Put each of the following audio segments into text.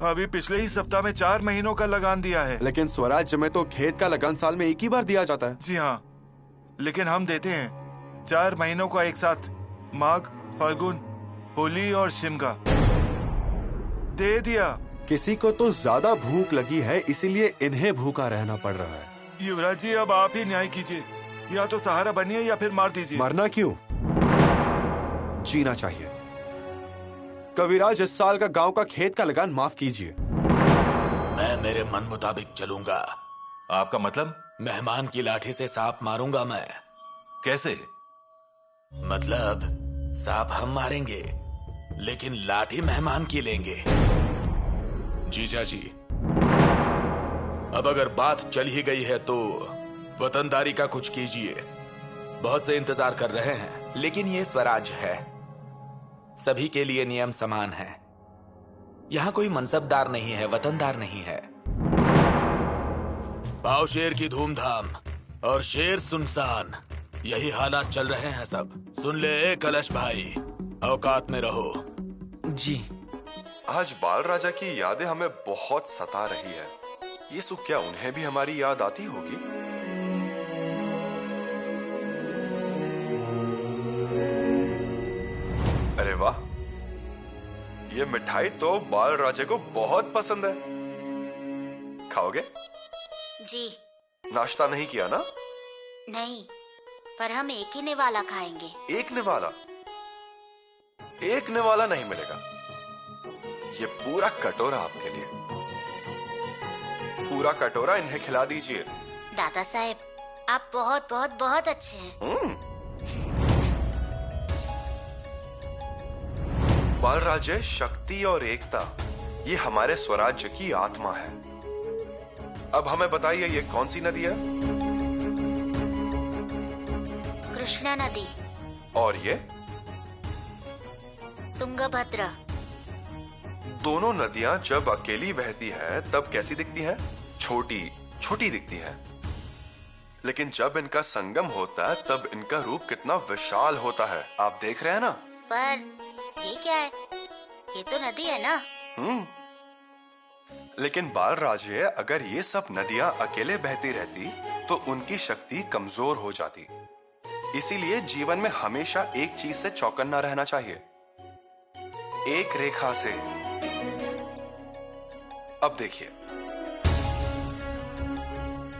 अभी पिछले ही सप्ताह में 4 महीनों का लगान दिया है। लेकिन स्वराज्य में तो खेत का लगान साल में एक ही बार दिया जाता है। जी हाँ, लेकिन हम देते हैं 4 महीनों का एक साथ। माघ, फाल्गुन, होली और शिमगा। दे दिया। किसी को तो ज्यादा भूख लगी है, इसीलिए इन्हें भूखा रहना पड़ रहा है। युवराज जी, अब आप ही न्याय कीजिए। या तो सहारा बनिए या फिर मार दीजिए। मरना क्यों, जीना चाहिए। कविराज, इस साल का गांव का खेत का लगान माफ कीजिए। मैं मेरे मन मुताबिक चलूंगा। आपका मतलब? मेहमान की लाठी से सांप मारूंगा मैं। कैसे? मतलब सांप हम मारेंगे, लेकिन लाठी मेहमान की लेंगे। जीजा जी, अब अगर बात चल ही गई है तो वतनदारी का कुछ कीजिए। बहुत से इंतजार कर रहे हैं। लेकिन ये स्वराज है, सभी के लिए नियम समान है। यहाँ कोई मनसबदार नहीं है, वतनदार नहीं है। पाव शेर की धूमधाम और शेर सुनसान, यही हालात चल रहे हैं सब। सुन ले कलश भाई, औकात में रहो। जी। आज बाल राजा की यादें हमें बहुत सता रही है। ये सुख, क्या उन्हें भी हमारी याद आती होगी? अरे वाह, ये मिठाई तो बाल राजे को बहुत पसंद है। खाओगे? जी। नाश्ता नहीं किया ना? नहीं, पर हम एक ही निवाला खाएंगे। एक निवाला? एक निवाला नहीं मिलेगा। ये पूरा कटोरा आपके लिए। पूरा कटोरा इन्हें खिला दीजिए। दादा साहब, आप बहुत बहुत बहुत अच्छे हैं। बाल राज्य, शक्ति और एकता, ये हमारे स्वराज्य की आत्मा है। अब हमें बताइए, ये कौन सी नदी है? कृष्णा नदी। और ये? तुंगभद्रा। दोनों नदियां जब अकेली बहती है तब कैसी दिखती हैं? छोटी छोटी दिखती हैं। लेकिन जब इनका संगम होता है तब इनका रूप कितना विशाल होता है। आप देख रहे हैं ना? पर ये क्या है? ये तो नदी है ना? लेकिन बाल राज्य, अगर ये सब नदियां अकेले बहती रहती तो उनकी शक्ति कमजोर हो जाती। इसीलिए जीवन में हमेशा एक चीज से चौकन्ना रहना चाहिए, एक रेखा से। अब देखिए,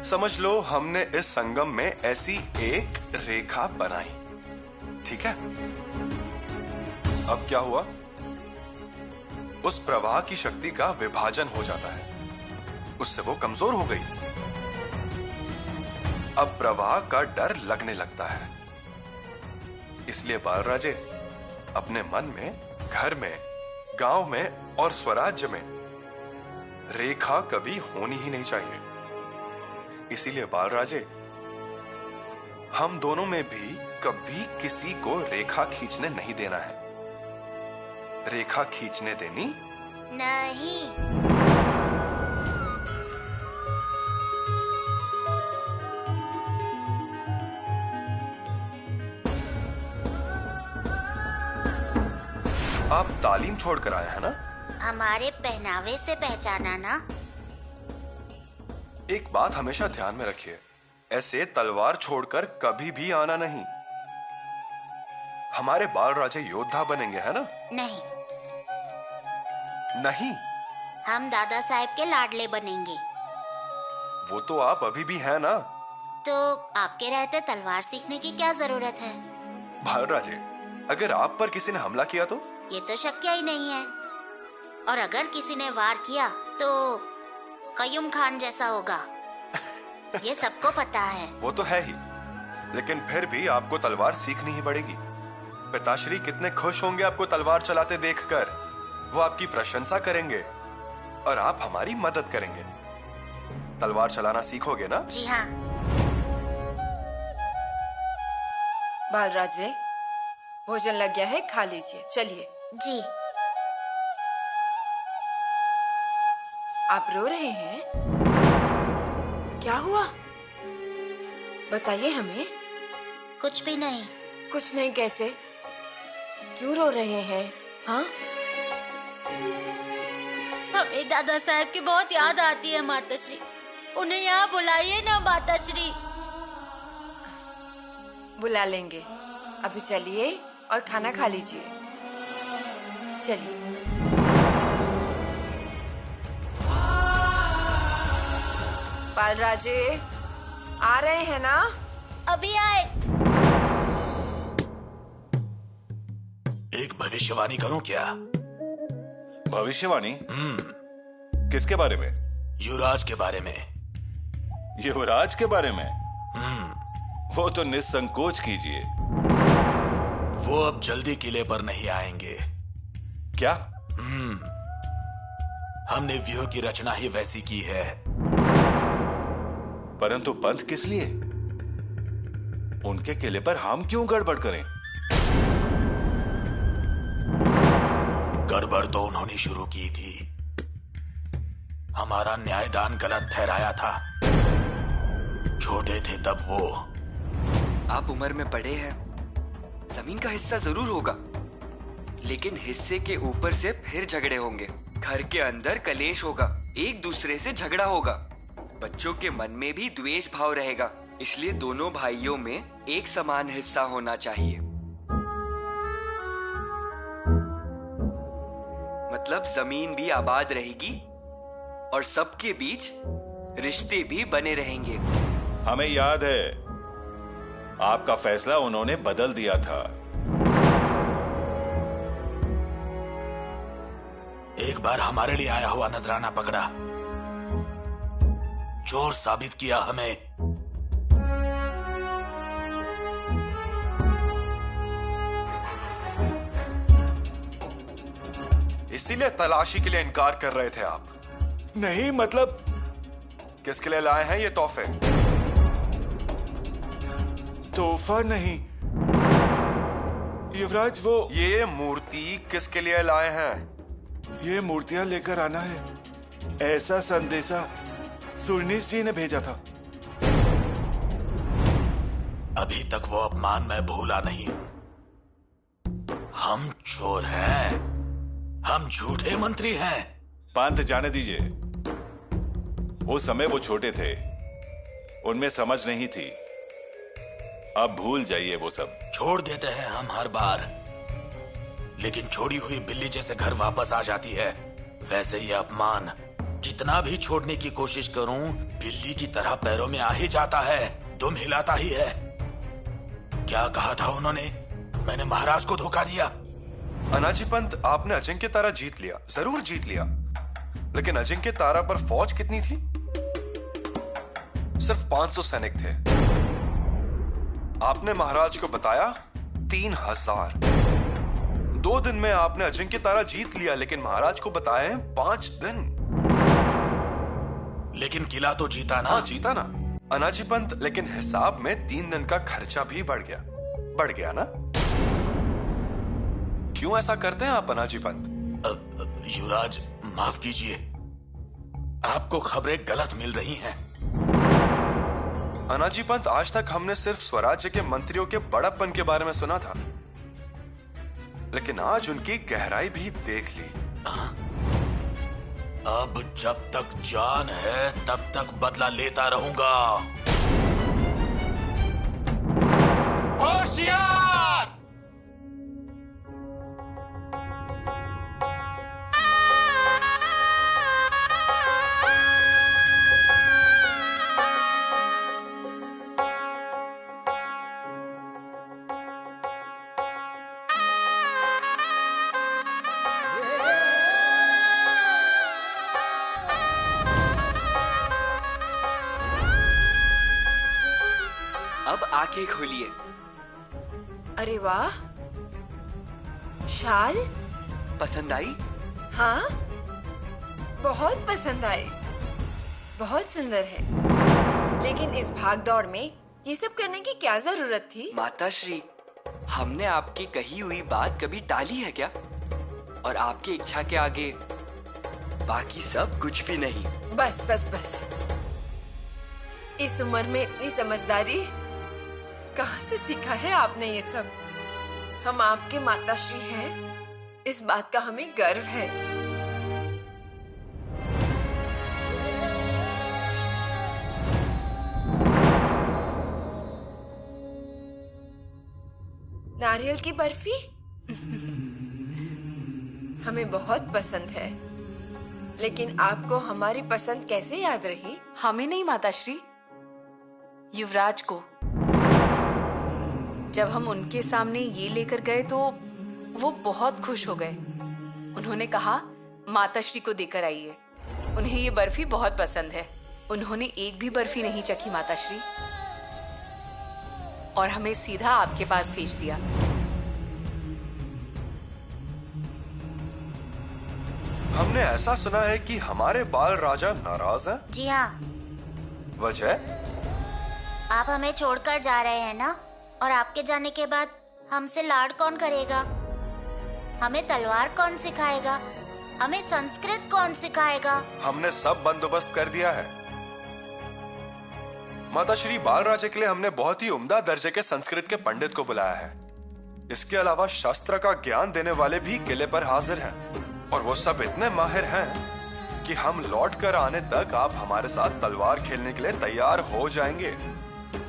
समझ लो हमने इस संगम में ऐसी एक रेखा बनाई, ठीक है? अब क्या हुआ? उस प्रवाह की शक्ति का विभाजन हो जाता है, उससे वो कमजोर हो गई। अब प्रवाह का डर लगने लगता है। इसलिए बाल राजे, अपने मन में, घर में, गांव में और स्वराज्य में रेखा कभी होनी ही नहीं चाहिए। इसीलिए बाल राजे, हम दोनों में भी कभी किसी को रेखा खींचने नहीं देना है। रेखा खींचने देनी नहीं। आप तालीम छोड़कर आए हैं ना? हमारे पहनावे से पहचाना ना? एक बात हमेशा ध्यान में रखिए, ऐसे तलवार छोड़कर कभी भी आना नहीं। हमारे बाल राजे योद्धा बनेंगे, है ना? नहीं। नहीं? हम दादा साहब के लाडले बनेंगे। वो तो आप अभी भी हैं ना? तो आपके रहते तलवार सीखने की क्या जरूरत है? बाल राजे, अगर आप पर किसी ने हमला किया तो? ये तो शक्य ही नहीं है। और अगर किसी ने वार किया तो कयूम खान जैसा होगा। ये सबको पता है। वो तो है ही, लेकिन फिर भी आपको तलवार सीखनी ही पड़ेगी। पिताश्री कितने खुश होंगे आपको तलवार चलाते देखकर। वो आपकी प्रशंसा करेंगे और आप हमारी मदद करेंगे। तलवार चलाना सीखोगे ना? जी हाँ। बालराजे, भोजन लग गया है, खा लीजिए। चलिए। जी। आप रो रहे हैं? क्या हुआ? बताइए हमें। कुछ भी नहीं। कुछ नहीं कैसे? क्यों रो रहे हैं? हाँ? हमें मुझे दादा साहब की बहुत याद आती है माताश्री। उन्हें यहाँ बुलाइए ना माताश्री। बुला लेंगे। अभी चलिए और खाना खा लीजिए। चलिए। बालराजे आ रहे हैं ना? अभी आए। एक भविष्यवाणी करूं क्या? भविष्यवाणी? किसके बारे में? युवराज के बारे में। युवराज के बारे में? वो तो निसंकोच कीजिए। वो अब जल्दी किले पर नहीं आएंगे। क्या? हमने व्यूह की रचना ही वैसी की है। परंतु पंत किस लिए? उनके किले पर हम क्यों गड़बड़ करें? गड़बड़ तो उन्होंने शुरू की थी। हमारा न्यायदान गलत ठहराया था। छोटे थे तब वो। आप उम्र में बड़े हैं, जमीन का हिस्सा जरूर होगा, लेकिन हिस्से के ऊपर से फिर झगड़े होंगे। घर के अंदर कलेश होगा, एक दूसरे से झगड़ा होगा। बच्चों के मन में भी द्वेष भाव रहेगा, इसलिए दोनों भाइयों में एक समान हिस्सा होना चाहिए। मतलब जमीन भी आबाद रहेगी और सबके बीच रिश्ते भी बने रहेंगे। हमें याद है, आपका फैसला उन्होंने बदल दिया था। एक बार हमारे लिए आया हुआ नजराना पकड़ा, चोर साबित किया हमें। इसीलिए तलाशी के लिए इनकार कर रहे थे आप? नहीं, मतलब किसके लिए लाए हैं ये तोहफे? तोहफा नहीं युवराज, वो ये मूर्ति किसके लिए लाए हैं? ये मूर्तियां लेकर आना है, ऐसा संदेशा सुरनीश जी ने भेजा था। अभी तक वो अपमान मैं भूला नहीं हूं। हम चोर हैं, हम झूठे मंत्री हैं। पंत जाने दीजिए। उस समय वो छोटे थे, उनमें समझ नहीं थी। अब भूल जाइए वो सब। छोड़ देते हैं हम हर बार, लेकिन छोड़ी हुई बिल्ली जैसे घर वापस आ जाती है, वैसे ही अपमान कितना भी छोड़ने की कोशिश करूं, बिल्ली की तरह पैरों में आ ही जाता है, दुम हिलाता ही है। क्या कहा था उन्होंने? मैंने महाराज को धोखा दिया। अनाजी पंत, आपने अजिंक्य तारा जीत लिया, जरूर जीत लिया, लेकिन अजिंक्य तारा पर फौज कितनी थी? सिर्फ 500 सैनिक थे। आपने महाराज को बताया 3000। 2 दिन में आपने अजिंक्य तारा जीत लिया, लेकिन महाराज को बताए 5 दिन। लेकिन किला तो जीता ना? हाँ, जीता ना अनाजी पंत, लेकिन हिसाब में 3 दिन का खर्चा भी बढ़ गया ना? क्यों ऐसा करते हैं आप अनाजी पंत? युवराज माफ कीजिए, आपको खबरें गलत मिल रही हैं। अनाजी पंत, आज तक हमने सिर्फ स्वराज्य के मंत्रियों के बड़प्पन के बारे में सुना था, लेकिन आज उनकी गहराई भी देख ली। अब जब तक जान है तब तक बदला लेता रहूंगा। होशियार! अब आंखें खोलिए। अरे वाह, शाल पसंद आई? हाँ, बहुत पसंद आई। बहुत सुंदर है, लेकिन इस भागदौड़ में ये सब करने की क्या जरूरत थी? माताश्री, हमने आपकी कही हुई बात कभी टाली है क्या? और आपकी इच्छा के आगे बाकी सब कुछ भी नहीं। बस बस बस, इस उम्र में इतनी समझदारी कहाँ से सीखा है आपने ये सब? हम आपके माताश्री हैं, इस बात का हमें गर्व है। नारियल की बर्फी हमें बहुत पसंद है, लेकिन आपको हमारी पसंद कैसे याद रही? हमें नहीं माताश्री, युवराज को। जब हम उनके सामने ये लेकर गए तो वो बहुत खुश हो गए। उन्होंने कहा माताश्री को देकर आइए, उन्हें ये बर्फी बहुत पसंद है। उन्होंने एक भी बर्फी नहीं चखी माताश्री, और हमें सीधा आपके पास भेज दिया। हमने ऐसा सुना है कि हमारे बाल राजा नाराज हैं। जी हाँ। वजह? आप हमें छोड़कर जा रहे हैं ना, और आपके जाने के बाद हमसे लाड कौन करेगा? हमें तलवार कौन सिखाएगा? हमें संस्कृत कौन सिखाएगा? हमने सब बंदोबस्त कर दिया है माताश्री। बाल राजे के लिए हमने बहुत ही उम्दा दर्जे के संस्कृत के पंडित को बुलाया है। इसके अलावा शास्त्र का ज्ञान देने वाले भी किले पर हाजिर हैं, और वो सब इतने माहिर हैं कि हम लौट कर आने तक आप हमारे साथ तलवार खेलने के लिए तैयार हो जाएंगे।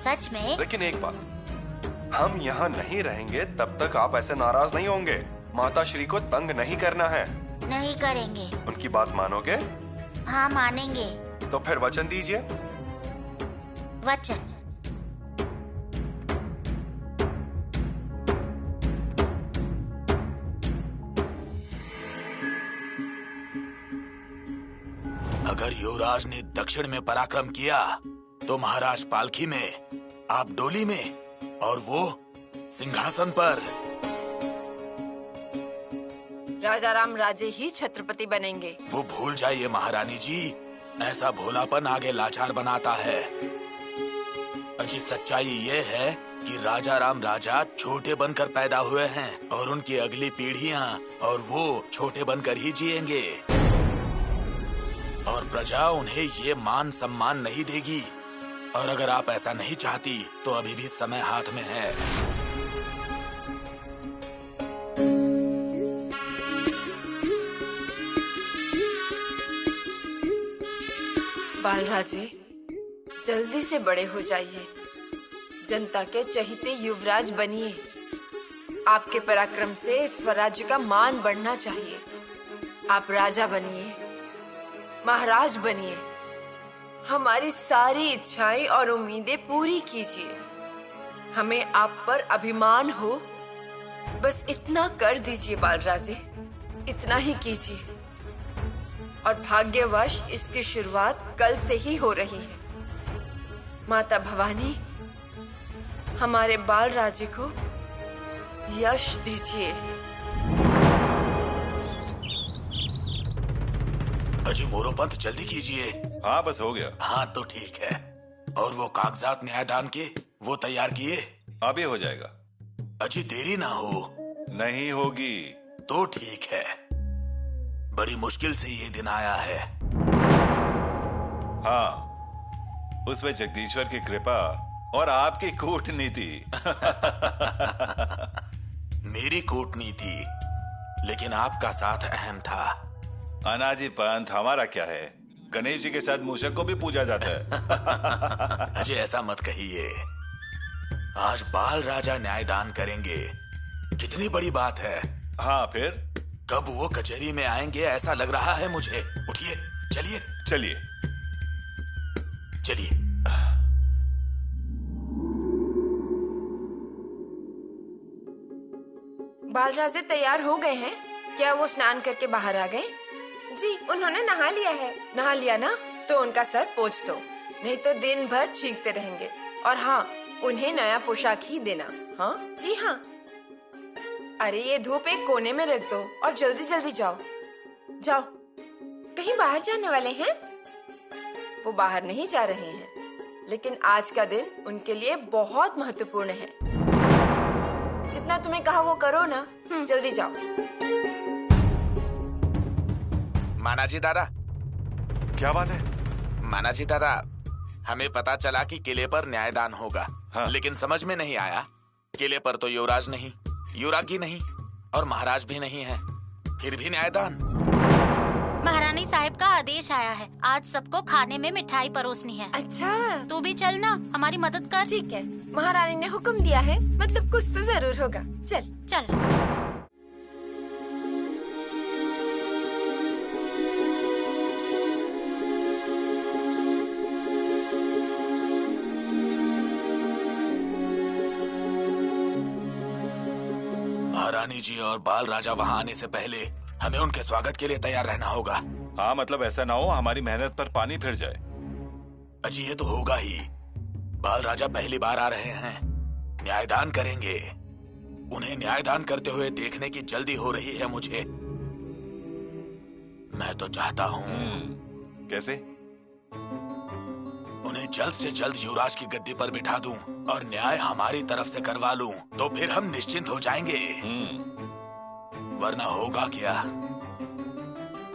सच में? लेकिन एक बात, हम यहाँ नहीं रहेंगे तब तक आप ऐसे नाराज नहीं होंगे। माताश्री को तंग नहीं करना है। नहीं करेंगे। उनकी बात मानोगे? हाँ, मानेंगे। तो फिर वचन दीजिए। वचन। अगर युवराज ने दक्षिण में पराक्रम किया तो महाराज पालकी में, आप डोली में, और वो सिंहासन पर। राजा राम राजे ही छत्रपति बनेंगे। वो भूल जाइए महारानी जी, ऐसा भोलापन आगे लाचार बनाता है। अजी सच्चाई ये है कि राजा राम राजा छोटे बनकर पैदा हुए हैं, और उनकी अगली पीढ़ियां और वो छोटे बनकर ही जिएंगे, और प्रजा उन्हें ये मान सम्मान नहीं देगी। और अगर आप ऐसा नहीं चाहती तो अभी भी समय हाथ में है। बालराजे, जल्दी से बड़े हो जाइए, जनता के चहेते युवराज बनिए। आपके पराक्रम से स्वराज्य का मान बढ़ना चाहिए। आप राजा बनिए, महाराज बनिए, हमारी सारी इच्छाएं और उम्मीदें पूरी कीजिए। हमें आप पर अभिमान हो, बस इतना कर दीजिए बालराजे, इतना ही कीजिए। और भाग्यवश इसकी शुरुआत कल से ही हो रही है। माता भवानी, हमारे बाल राजे को यश दीजिए। अजी मोरोपंत, जल्दी कीजिए। हाँ, बस हो गया। हाँ तो ठीक है। और वो कागजात न्यायदान के वो तैयार किए? अभी हो जाएगा। अजी देरी ना हो। नहीं होगी। तो ठीक है। बड़ी मुश्किल से ये दिन आया है। हाँ, उसमें जगदीश्वर की कृपा और आपकी कूटनीति। मेरी कूटनीति, लेकिन आपका साथ अहम था। अनाजी पंथ, हमारा क्या है? गणेश जी के साथ मूषक को भी पूजा जाता है। अजय ऐसा मत कहिए। आज बाल राजा न्यायदान करेंगे, कितनी बड़ी बात है। हाँ, फिर कब वो कचहरी में आएंगे ऐसा लग रहा है मुझे। उठिए, चलिए चलिए चलिए। बालराजे तैयार हो गए हैं क्या? वो स्नान करके बाहर आ गए? जी, उन्होंने नहा लिया है। नहा लिया ना, तो उनका सर पोंछ दो, नहीं तो दिन भर छींकते रहेंगे। और हाँ, उन्हें नया पोशाक ही देना। हाँ जी हाँ। अरे ये धूप एक कोने में रख दो और जल्दी जल्दी जाओ। जाओ, कहीं बाहर जाने वाले हैं? वो बाहर नहीं जा रहे हैं, लेकिन आज का दिन उनके लिए बहुत महत्वपूर्ण है। जितना तुम्हें कहा वो करो ना। जल्दी जाओ। मानाजी दादा। क्या बात है? मानाजी दादा, हमें पता चला कि किले पर न्यायदान होगा। हाँ। लेकिन समझ में नहीं आया, किले पर तो युवराज नहीं, युवरागी नहीं और महाराज भी नहीं है, फिर भी न्यायदान। महारानी साहब का आदेश आया है, आज सबको खाने में मिठाई परोसनी है। अच्छा, तू भी चल ना, हमारी मदद कर। ठीक है, महारानी ने हुक्म दिया है, मतलब कुछ तो जरूर होगा। चल चल। महारानी जी और बाल राजा वहाँ आने से पहले हमें उनके स्वागत के लिए तैयार रहना होगा। हाँ, मतलब ऐसा ना हो हमारी मेहनत पर पानी फिर जाए। अजी ये तो होगा ही। बाल राजा पहली बार आ रहे हैं, न्यायदान करेंगे। उन्हें न्यायदान करते हुए देखने की जल्दी हो रही है मुझे। मैं तो चाहता हूँ कैसे? उन्हें जल्द से जल्द युवराज की गद्दी पर बिठा दूं और न्याय हमारी तरफ से करवा लूं, तो फिर हम निश्चिंत हो जाएंगे। वरना होगा क्या,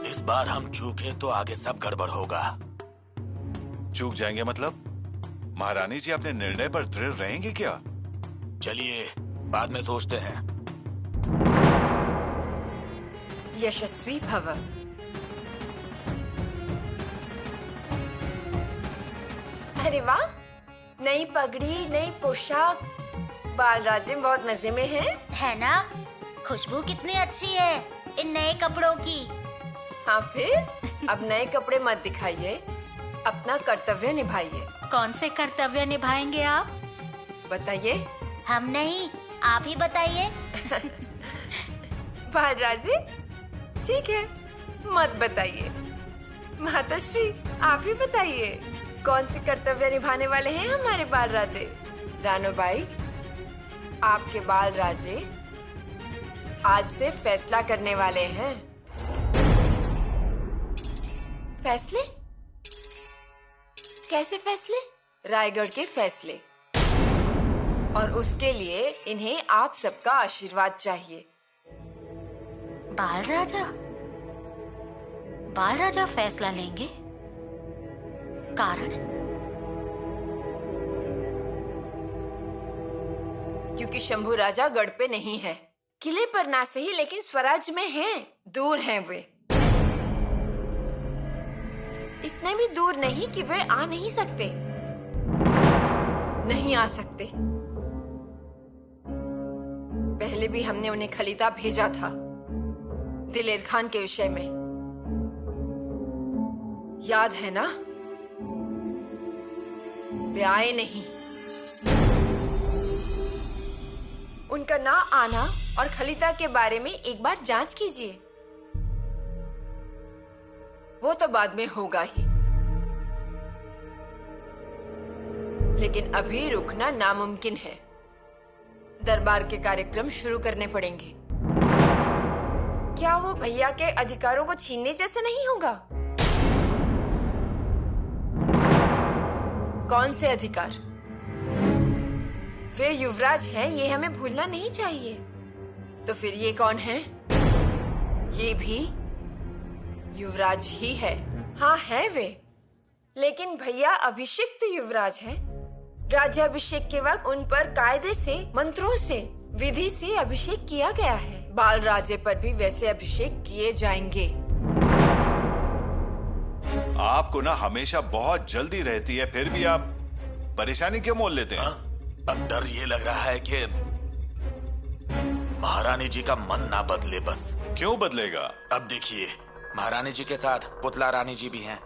इस बार हम चूके तो आगे सब गड़बड़ होगा। चूक जाएंगे मतलब? महारानी जी अपने निर्णय पर दृढ़ रहेंगी क्या? चलिए बाद में सोचते हैं। यशस्वी भव। अरे वाह, नई पगड़ी, नई पोशाक, बाल राजे बहुत मजे में हैं। है ना? खुशबू कितनी अच्छी है इन नए कपड़ों की। हाँ फिर अब नए कपड़े मत दिखाइए, अपना कर्तव्य निभाइए। कौन से कर्तव्य निभाएंगे आप? बताइए। हम नहीं, आप ही बताइए। बाल राजे, ठीक है, मत बताइए। माताश्री, आप ही बताइए, कौन से कर्तव्य निभाने वाले हैं हमारे बाल राजे? रानो बाई, आपके बाल राजे आज से फैसला करने वाले हैं। फैसले? कैसे फैसले? रायगढ़ के फैसले, और उसके लिए इन्हें आप सबका आशीर्वाद चाहिए। बाल राजा फैसला लेंगे? कारण? क्योंकि शंभू राजा गढ़ पे नहीं है, किले पर ना सही लेकिन स्वराज में हैं। दूर हैं वे, इतने भी दूर नहीं कि वे आ नहीं सकते, नहीं आ सकते। पहले भी हमने उन्हें खलीता भेजा था दिलेर खान के विषय में, याद है ना? वे आए नहीं। उनका ना आना और खलीता के बारे में एक बार जांच कीजिए, वो तो बाद में होगा ही, लेकिन अभी रुकना नामुमकिन है। दरबार के कार्यक्रम शुरू करने पड़ेंगे। क्या वो भैया के अधिकारों को छीनने जैसा नहीं होगा? कौन से अधिकार? वे युवराज हैं, ये हमें भूलना नहीं चाहिए। तो फिर ये कौन है? ये भी युवराज ही है। हाँ है वे, लेकिन भैया अभिषिक्त युवराज हैं। राज्याभिषेक के वक्त उन पर कायदे से, मंत्रों से, विधि से अभिषेक किया गया है। बाल राजे पर भी वैसे अभिषेक किए जाएंगे। आपको ना हमेशा बहुत जल्दी रहती है, फिर भी आप परेशानी क्यों मोल लेते हैं? अब डर ये लग रहा है कि महारानी जी का मन ना बदले बस। क्यों बदलेगा? अब देखिए, महारानी जी के साथ पुतला रानी जी भी हैं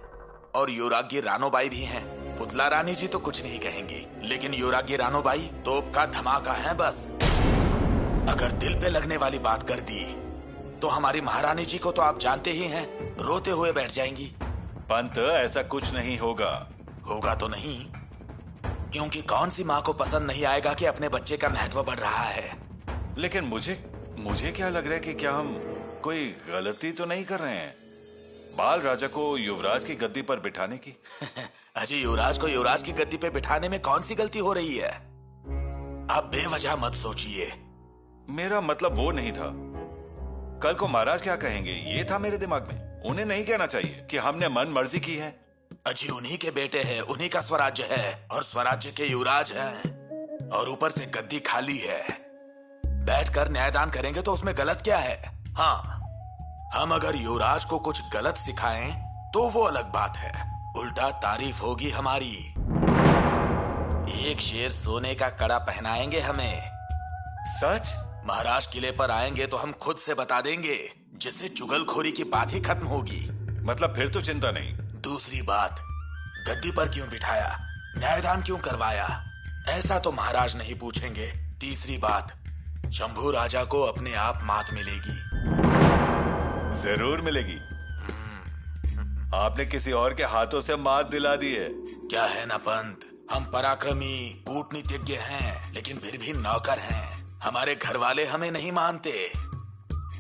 और युवरागी रानोबाई भी हैं। पुतला रानी जी तो कुछ नहीं कहेंगी, लेकिन युवरागी रानोबाई तोप का धमाका है बस। अगर दिल पे लगने वाली बात कर दी तो हमारी महारानी जी को तो आप जानते ही हैं, रोते हुए बैठ जाएंगी। पंत, ऐसा कुछ नहीं होगा। होगा तो नहीं, क्योंकि कौन सी माँ को पसंद नहीं आएगा कि अपने बच्चे का महत्व बढ़ रहा है। लेकिन मुझे क्या लग रहा है कि क्या हम कोई गलती तो नहीं कर रहे हैं बाल राजा को युवराज की गद्दी पर बिठाने की? अजय, युवराज को युवराज की गद्दी पे बिठाने में कौन सी गलती हो रही है? आप बेवजह मत सोचिए। मेरा मतलब वो नहीं था। कल को महाराज क्या कहेंगे ये था मेरे दिमाग में। उन्हें नहीं कहना चाहिए कि हमने मन मर्जी की है। अजी, उन्हीं के बेटे हैं, उन्हीं का स्वराज्य है और स्वराज्य के युवराज हैं, और ऊपर से गद्दी खाली है। बैठकर न्यायदान करेंगे तो उसमें गलत क्या है? हाँ, हम अगर युवराज को कुछ गलत सिखाएं तो वो अलग बात है, उल्टा तारीफ होगी हमारी। एक शेर सोने का कड़ा पहनाएंगे हमें। सच? महाराज किले पर आएंगे तो हम खुद से बता देंगे, जिससे चुगलखोरी की बात ही खत्म होगी। मतलब फिर तो चिंता नहीं। दूसरी बात, गद्दी पर क्यों बिठाया, न्यायदान क्यों करवाया, ऐसा तो महाराज नहीं पूछेंगे। तीसरी बात, शंभू राजा को अपने आप मात मिलेगी। जरूर मिलेगी। आपने किसी और के हाथों से मात दिला दी है। क्या है ना पंत, हम पराक्रमी कूटनीतिज्ञ हैं, लेकिन फिर भी नौकर हैं। हमारे घर वाले हमें नहीं मानते,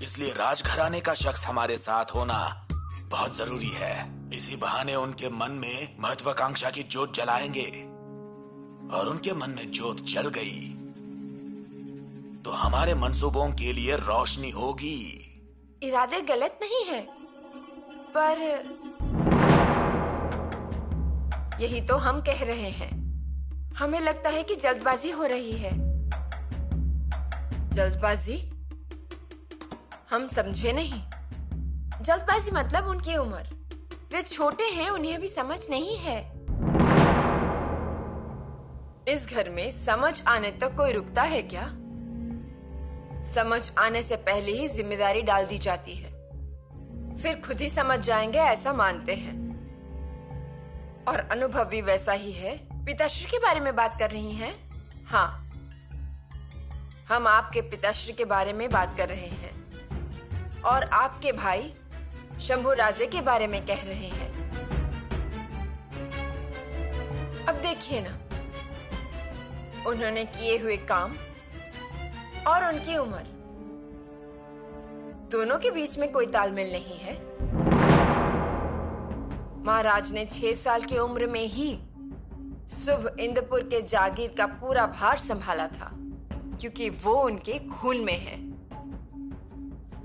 इसलिए राजघराने का शख्स हमारे साथ होना बहुत जरूरी है। इसी बहाने उनके मन में महत्वाकांक्षा की जोत जलाएंगे, और उनके मन में जोत जल गई तो हमारे मंसूबों के लिए रोशनी होगी। इरादे गलत नहीं है, पर यही तो हम कह रहे हैं। हमें लगता है कि जल्दबाजी हो रही है। जल्दबाजी? हम समझे नहीं। जल्दबाजी मतलब उनकी उम्र, वे छोटे हैं, उन्हें अभी समझ नहीं है। इस घर में समझ आने तक कोई रुकता है क्या? समझ आने से पहले ही जिम्मेदारी डाल दी जाती है, फिर खुद ही समझ जाएंगे ऐसा मानते हैं। और अनुभव भी वैसा ही है। पिताश्री के बारे में बात कर रही हैं? हाँ, हम आपके पिताश्री के बारे में बात कर रहे हैं, और आपके भाई शंभू राजे के बारे में कह रहे हैं। अब देखिए ना, उन्होंने किए हुए काम और उनकी उम्र, दोनों के बीच में कोई तालमेल नहीं है। महाराज ने 6 साल की उम्र में ही शुभ इंद्रपुर के जागीर का पूरा भार संभाला था, क्योंकि वो उनके खून में है।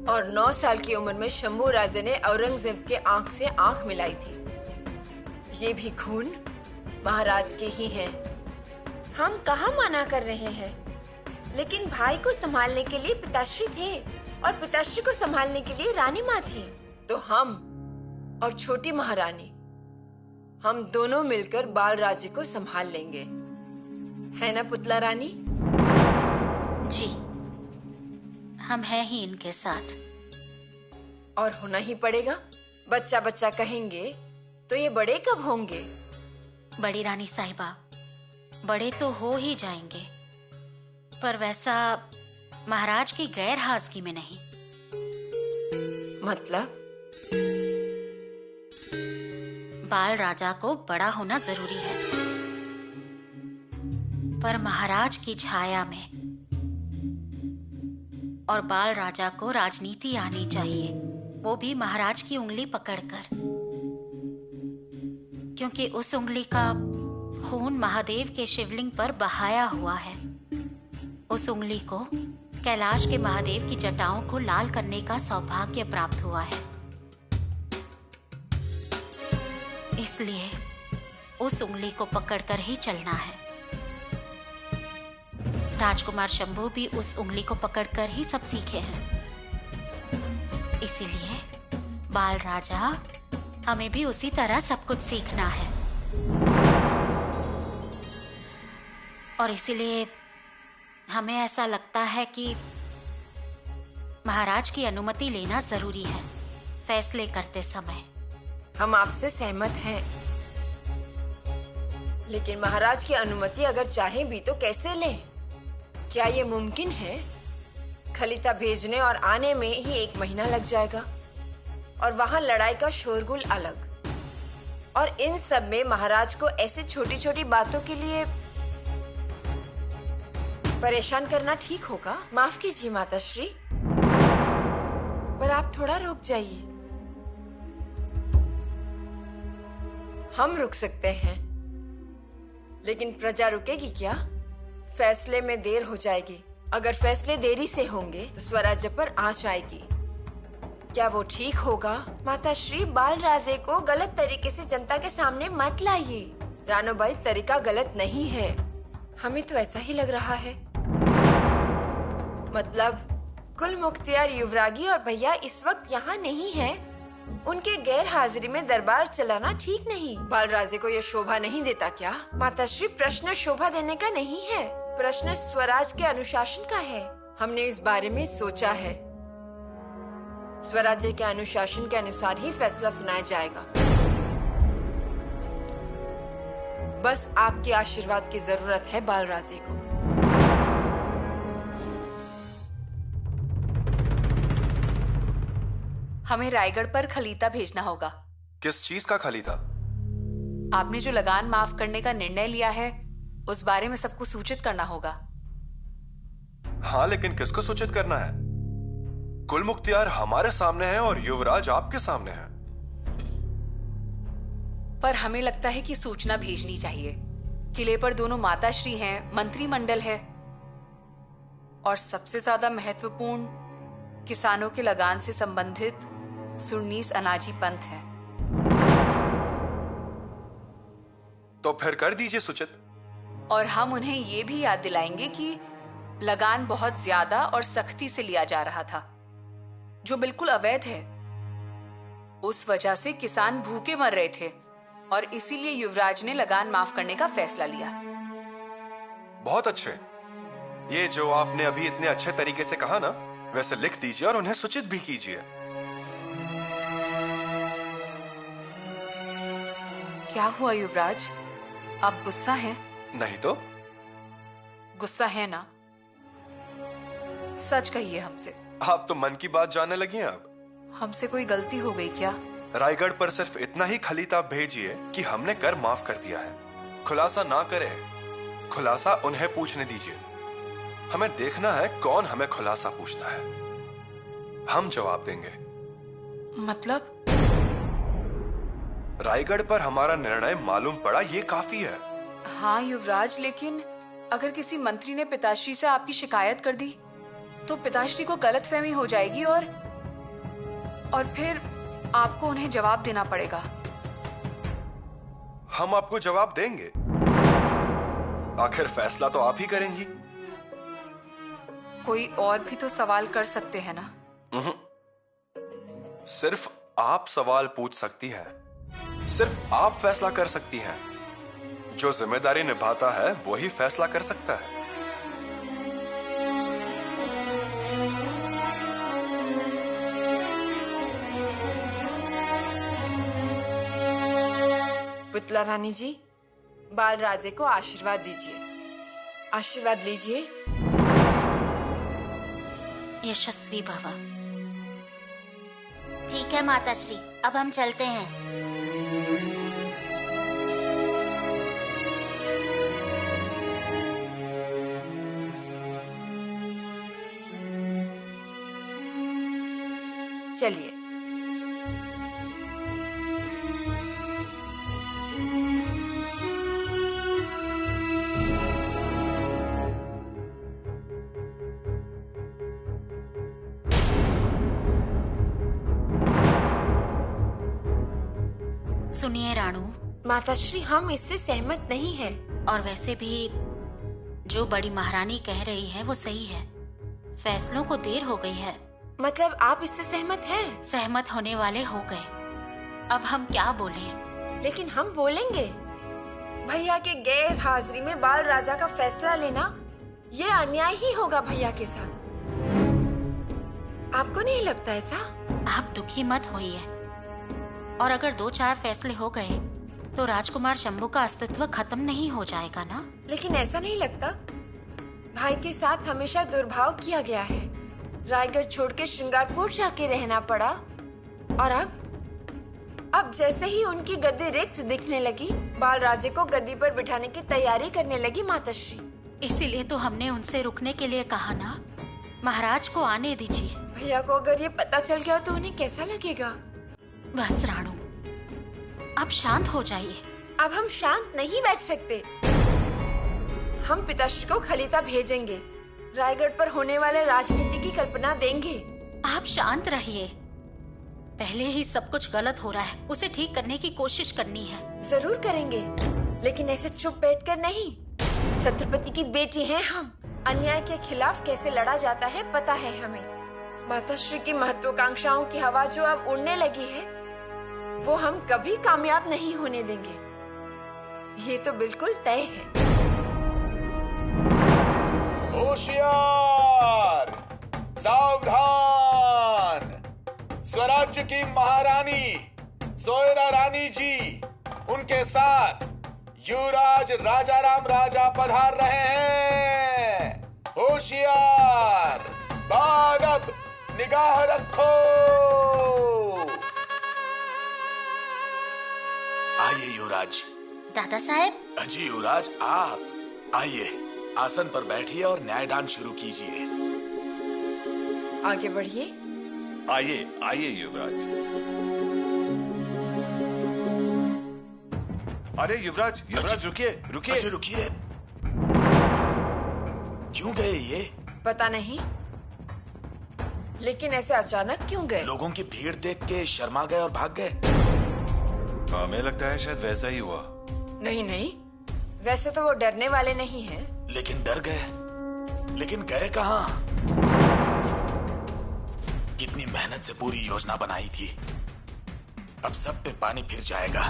और 9 साल की उम्र में शंभू राजे ने औरंगजेब के आंख से आंख मिलाई थी। ये भी खून महाराज के ही हैं। हम कहाँ मना कर रहे हैं, लेकिन भाई को संभालने के लिए पिताश्री थे, और पिताश्री को संभालने के लिए रानी माँ थी। तो हम और छोटी महारानी, हम दोनों मिलकर बाल राज्य को संभाल लेंगे, है ना पुतला रानी? जी, हम हैं ही इनके साथ। और होना ही पड़ेगा। बच्चा बच्चा कहेंगे तो ये बड़े कब होंगे? बड़ी रानी साहिबा, बड़े तो हो ही जाएंगे, पर वैसा महाराज की गैर हाजिरी में नहीं। मतलब? बाल राजा को बड़ा होना जरूरी है, पर महाराज की छाया में, और बाल राजा को राजनीति आनी चाहिए, वो भी महाराज की उंगली पकड़कर, क्योंकि उस उंगली का खून महादेव के शिवलिंग पर बहाया हुआ है। उस उंगली को कैलाश के महादेव की जटाओं को लाल करने का सौभाग्य प्राप्त हुआ है, इसलिए उस उंगली को पकड़कर ही चलना है। राजकुमार शंभू भी उस उंगली को पकड़कर ही सब सीखे हैं, इसीलिए बाल राजा, हमें भी उसी तरह सब कुछ सीखना है। और इसीलिए हमें ऐसा लगता है कि महाराज की अनुमति लेना जरूरी है फैसले करते समय। हम आपसे सहमत हैं, लेकिन महाराज की अनुमति अगर चाहें भी तो कैसे लें? क्या ये मुमकिन है? खलीता भेजने और आने में ही 1 महीना लग जाएगा, और वहां लड़ाई का शोरगुल अलग, और इन सब में महाराज को ऐसे छोटी छोटी बातों के लिए परेशान करना ठीक होगा? माफ कीजिए माताश्री, पर आप थोड़ा रुक जाइए। हम रुक सकते हैं, लेकिन प्रजा रुकेगी क्या? फैसले में देर हो जाएगी। अगर फैसले देरी से होंगे तो स्वराज्य पर आंच आएगी। क्या वो ठीक होगा? माताश्री, बाल राजे को गलत तरीके से जनता के सामने मत लाइए। रानोबाई, तरीका गलत नहीं है, हमें तो ऐसा ही लग रहा है। मतलब कुल मुख्तियार युवरागी और भैया इस वक्त यहाँ नहीं है। उनके गैर हाजिरी में दरबार चलाना ठीक नहीं। बालराजे को यह शोभा नहीं देता क्या? माताश्री, प्रश्न शोभा देने का नहीं है, प्रश्न स्वराज के अनुशासन का है। हमने इस बारे में सोचा है। स्वराज्य के अनुशासन के अनुसार ही फैसला सुनाया जाएगा। बस आपके आशीर्वाद की जरूरत है बालराजे को। हमें रायगढ़ पर खलीता भेजना होगा। किस चीज का खलीता? आपने जो लगान माफ करने का निर्णय लिया है उस बारे में सबको सूचित करना होगा। हाँ, लेकिन किसको सूचित करना है? कुल मुख्तियार हमारे सामने है और युवराज आपके सामने है। पर हमें लगता है कि सूचना भेजनी चाहिए। किले पर दोनों माताश्री हैं, मंत्रिमंडल है और सबसे ज्यादा महत्वपूर्ण किसानों के लगान से संबंधित सुरनीस अनाजी पंथ है। तो फिर कर दीजिए सूचित। और हम उन्हें ये भी याद दिलाएंगे कि लगान बहुत ज्यादा और सख्ती से लिया जा रहा था, जो बिल्कुल अवैध है। उस वजह से किसान भूखे मर रहे थे और इसीलिए युवराज ने लगान माफ करने का फैसला लिया। बहुत अच्छे। ये जो आपने अभी इतने अच्छे तरीके से कहा ना, वैसे लिख दीजिए और उन्हें सूचित भी कीजिए। क्या हुआ युवराज, आप गुस्सा हैं? नहीं तो। गुस्सा है ना? सच कहिए हमसे। आप तो मन की बात जानने लगी हैं अब। हमसे कोई गलती हो गई क्या? रायगढ़ पर सिर्फ इतना ही खलीता भेजिए कि हमने कर माफ कर दिया है। खुलासा ना करें, खुलासा उन्हें पूछने दीजिए। हमें देखना है कौन हमें खुलासा पूछता है, हम जवाब देंगे। मतलब? रायगढ़ पर हमारा निर्णय मालूम पड़ा, ये काफी है। हाँ युवराज, लेकिन अगर किसी मंत्री ने पिताश्री से आपकी शिकायत कर दी तो पिताश्री को गलतफहमी हो जाएगी और फिर आपको उन्हें जवाब देना पड़ेगा। हम आपको जवाब देंगे, आखिर फैसला तो आप ही करेंगी। कोई और भी तो सवाल कर सकते हैं ना? सिर्फ आप सवाल पूछ सकती हैं, सिर्फ आप फैसला कर सकती हैं। जो जिम्मेदारी निभाता है वही फैसला कर सकता है। पुतला रानी जी, बालराजे को आशीर्वाद दीजिए। आशीर्वाद लीजिए। यशस्वी भव। ठीक है माताश्री, अब हम चलते हैं। चलिए। सुनिए राणू। माताश्री, हम इससे सहमत नहीं है। और वैसे भी जो बड़ी महारानी कह रही है वो सही है। फैसलों को देर हो गई है। मतलब आप इससे सहमत हैं? सहमत होने वाले हो गए। अब हम क्या बोलें? लेकिन हम बोलेंगे। भैया के गैर हाजिरी में बाल राजा का फैसला लेना ये अन्याय ही होगा भैया के साथ। आपको नहीं लगता ऐसा? आप दुखी मत होइए। और अगर 2-4 फैसले हो गए तो राजकुमार शंभू का अस्तित्व खत्म नहीं हो जाएगा ना? लेकिन ऐसा नहीं लगता? भाई के साथ हमेशा दुर्भाव किया गया है। रायगढ़ छोड़ के श्रृंगारपुर जाके रहना पड़ा और अब जैसे ही उनकी गद्दी रिक्त दिखने लगी, बालराजे को गद्दी पर बिठाने की तैयारी करने लगी माताश्री। इसीलिए तो हमने उनसे रुकने के लिए कहा ना। महाराज को आने दीजिए। भैया को अगर ये पता चल गया तो उन्हें कैसा लगेगा? बस राणू, अब शांत हो जाइए। अब हम शांत नहीं बैठ सकते। हम पिताश्री को खलीता भेजेंगे, रायगढ़ पर होने वाले राजनीति की कल्पना देंगे। आप शांत रहिए। पहले ही सब कुछ गलत हो रहा है, उसे ठीक करने की कोशिश करनी है। जरूर करेंगे, लेकिन ऐसे चुप बैठकर नहीं। छत्रपति की बेटी हैं हम। अन्याय के खिलाफ कैसे लड़ा जाता है पता है हमें। माताश्री की महत्वाकांक्षाओं की हवा जो अब उड़ने लगी है, वो हम कभी कामयाब नहीं होने देंगे। ये तो बिल्कुल तय है। होशियार, सावधान! स्वराज्य की महारानी सोयरा रानी जी, उनके साथ युवराज राजाराम राजा पधार रहे हैं। होशियार, बादब निगाह रखो। आइए युवराज। दादा साहब। अजी युवराज, आप आइए, आसन पर बैठिए और न्यायदान शुरू कीजिए। आगे बढ़िए। आइए आइए युवराज। अरे युवराज, युवराज रुकिए रुकिए। अजी रुकिए। क्यों गए ये? पता नहीं, लेकिन ऐसे अचानक क्यों गए? लोगों की भीड़ देख के शर्मा गए और भाग गए। हमें लगता है शायद वैसा ही हुआ। नहीं नहीं, वैसे तो वो डरने वाले नहीं हैं। लेकिन डर गए। लेकिन गए कहाँ? कितनी मेहनत से पूरी योजना बनाई थी, अब सब पे पानी फिर जाएगा।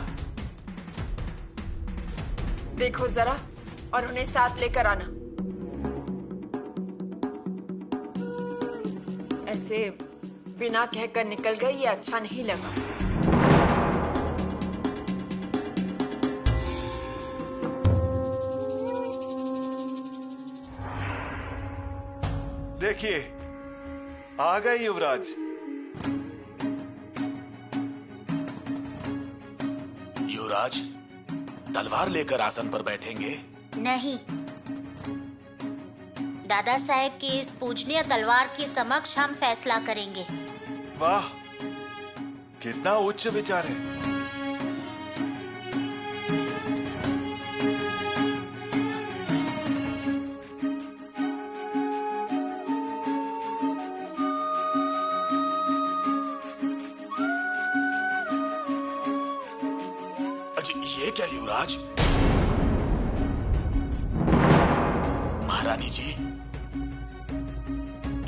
देखो जरा और उन्हें साथ लेकर आना। ऐसे बिना कहकर निकल गए, ये अच्छा नहीं लगा। देखिए, आ गए युवराज। युवराज तलवार लेकर आसन पर बैठेंगे? नहीं, दादा साहेब की इस पूजनीय तलवार के समक्ष हम फैसला करेंगे। वाह, कितना उच्च विचार है। ये क्या युवराज? महारानी जी,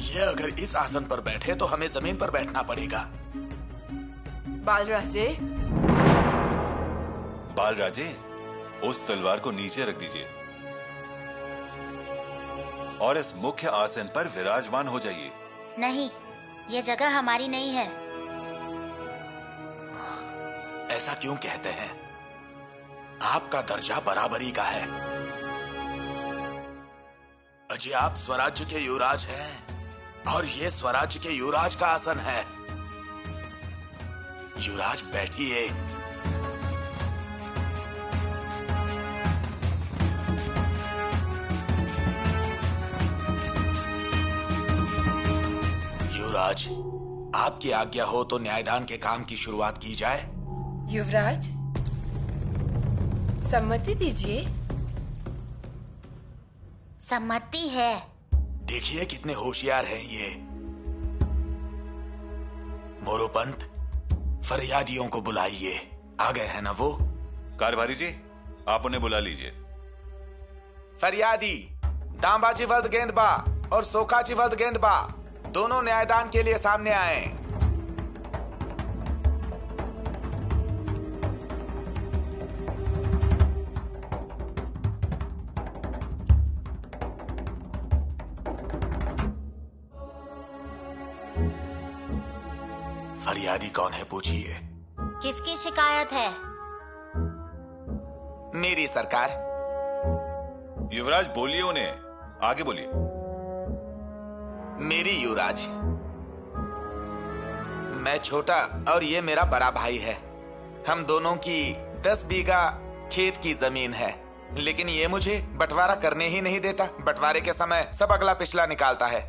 ये अगर इस आसन पर बैठे तो हमें जमीन पर बैठना पड़ेगा। बालराजे। बालराजे, उस तलवार को नीचे रख दीजिए और इस मुख्य आसन पर विराजमान हो जाइए। नहीं, ये जगह हमारी नहीं है। ऐसा क्यों कहते हैं? आपका दर्जा बराबरी का है। अजी, आप स्वराज्य के युवराज हैं और ये स्वराज्य के युवराज का आसन है। युवराज बैठिए। युवराज, आपकी आज्ञा हो तो न्यायदान के काम की शुरुआत की जाए। युवराज, सम्मति दीजिए। सम्मति है। देखिए कितने होशियार हैं ये। मोरोपंत, फरियादियों को बुलाइए। आ गए हैं ना वो? कारभारी जी, आप उन्हें बुला लीजिए। फरियादी दांबाजी वल्द गेंदबा और सोखाजी वल्द गेंदबा दोनों न्यायदान के लिए सामने आए। फरियादी कौन है पूछिए। किसकी शिकायत है? मेरी सरकार। युवराज बोलिए उन्हें, आगे बोलिए। मेरी युवराज। मैं छोटा और ये मेरा बड़ा भाई है। हम दोनों की 10 बीघा खेत की जमीन है, लेकिन ये मुझे बंटवारा करने ही नहीं देता। बंटवारे के समय सब अगला पिछला निकालता है।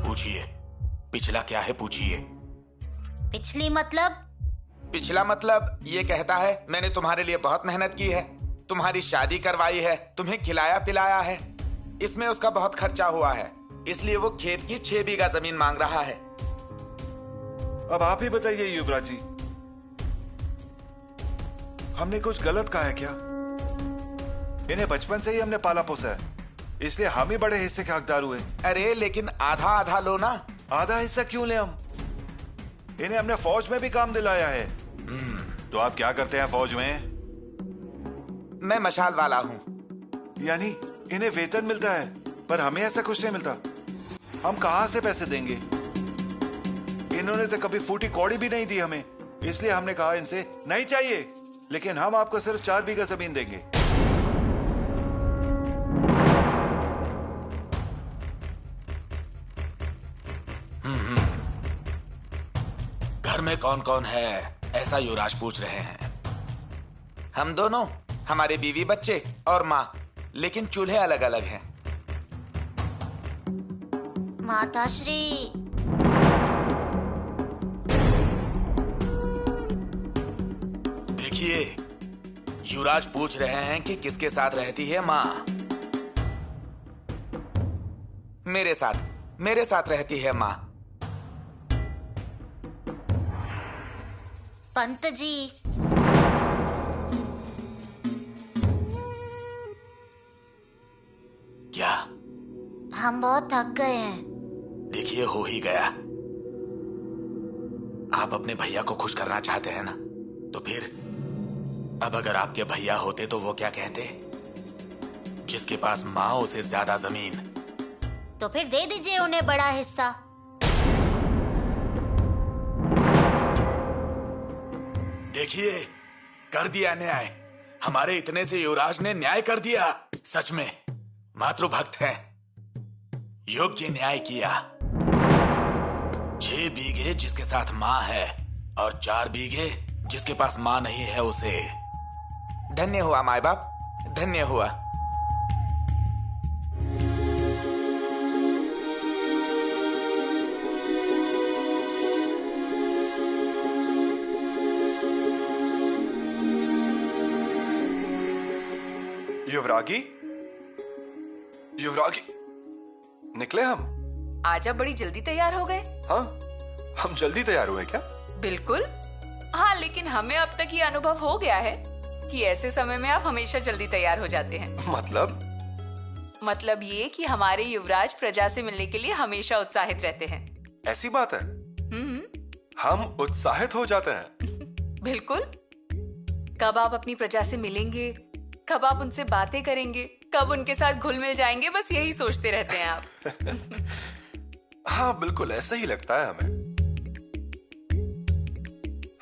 पूछिए, पिछला क्या है पूछिए। पिछली मतलब? पिछला मतलब ये कहता है मैंने तुम्हारे लिए बहुत मेहनत की है, तुम्हारी शादी करवाई है, तुम्हें खिलाया पिलाया है, इसमें उसका बहुत खर्चा हुआ है, इसलिए वो खेत की 6 बीघा जमीन मांग रहा है। अब आप ही बताइए युवराज जी, हमने कुछ गलत कहा है क्या? इन्हें बचपन से ही हमने पाला पोसा है, इसलिए हम ही बड़े हिस्से के हकदार हुए। अरे लेकिन आधा आधा लो ना। आधा हिस्सा क्यों ले हम? इन्हें हमने फौज में भी काम दिलाया है। तो आप क्या करते हैं फौज में? मैं मशाल वाला हूँ। यानी इन्हें वेतन मिलता है, पर हमें ऐसा कुछ नहीं मिलता। हम कहां से पैसे देंगे? इन्होंने तो कभी फूटी कौड़ी भी नहीं दी हमें, इसलिए हमने कहा इनसे नहीं चाहिए, लेकिन हम आपको सिर्फ 4 बीघा जमीन देंगे। घर में कौन कौन है ऐसा युवराज पूछ रहे हैं। हम दोनों, हमारे बीवी बच्चे और माँ, लेकिन चूल्हे अलग अलग हैं। माताश्री, देखिए, युवराज पूछ रहे हैं कि किसके साथ रहती है माँ। मेरे साथ रहती है माँ। पंत जी, क्या? हम बहुत थक गए हैं। देखिए, हो ही गया। आप अपने भैया को खुश करना चाहते हैं ना, तो फिर अब अगर आपके भैया होते तो वो क्या कहते? जिसके पास माँ उसे ज्यादा जमीन। तो फिर दे दीजिए उन्हें बड़ा हिस्सा। देखिए, कर दिया न्याय। हमारे इतने से युवराज ने न्याय कर दिया। सच में मातृभक्त है। योग्य न्याय किया। 6 बीघे जिसके साथ माँ है और 4 बीघे जिसके पास माँ नहीं है उसे। धन्य हुआ माय बाप, धन्य हुआ। युवरागी निकले हम। आज आप बड़ी जल्दी तैयार हो गए। हाँ, हम जल्दी तैयार हुए क्या? बिल्कुल। हाँ, लेकिन हमें अब तक ये अनुभव हो गया है कि ऐसे समय में आप हमेशा जल्दी तैयार हो जाते हैं। मतलब ये कि हमारे युवराज प्रजा से मिलने के लिए हमेशा उत्साहित रहते हैं। ऐसी बात है? हम उत्साहित हो जाते हैं। बिल्कुल। कब आप अपनी प्रजा से मिलेंगे, कब आप उनसे बातें करेंगे, कब उनके साथ घुल मिल जाएंगे, बस यही सोचते रहते हैं आप। हाँ, बिल्कुल ऐसा ही लगता है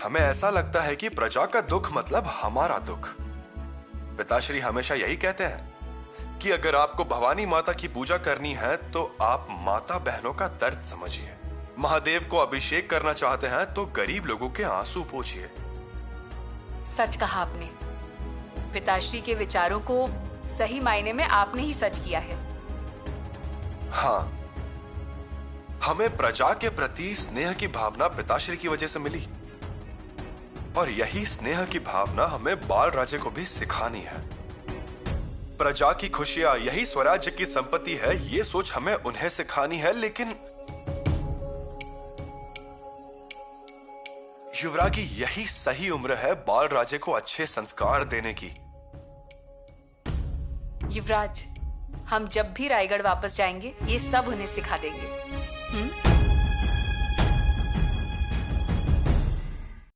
हमें ऐसा लगता है कि प्रजा का दुख मतलब हमारा दुख। पिताश्री हमेशा यही कहते हैं कि अगर आपको भवानी माता की पूजा करनी है तो आप माता बहनों का दर्द समझिए। महादेव को अभिषेक करना चाहते हैं तो गरीब लोगों के आंसू पोंछिए। सच कहा आपने। पिताश्री के विचारों को सही मायने में आपने ही सच किया है। हाँ, हमें प्रजा के प्रति स्नेह की भावना पिताश्री की वजह से मिली, और यही स्नेह की भावना हमें बाल राजे को भी सिखानी है। प्रजा की खुशियां यही स्वराज्य की संपत्ति है, ये सोच हमें उन्हें सिखानी है। लेकिन युवरागी, यही सही उम्र है बाल राजे को अच्छे संस्कार देने की। युवराज, हम जब भी रायगढ़ वापस जाएंगे ये सब उन्हें सिखा देंगे।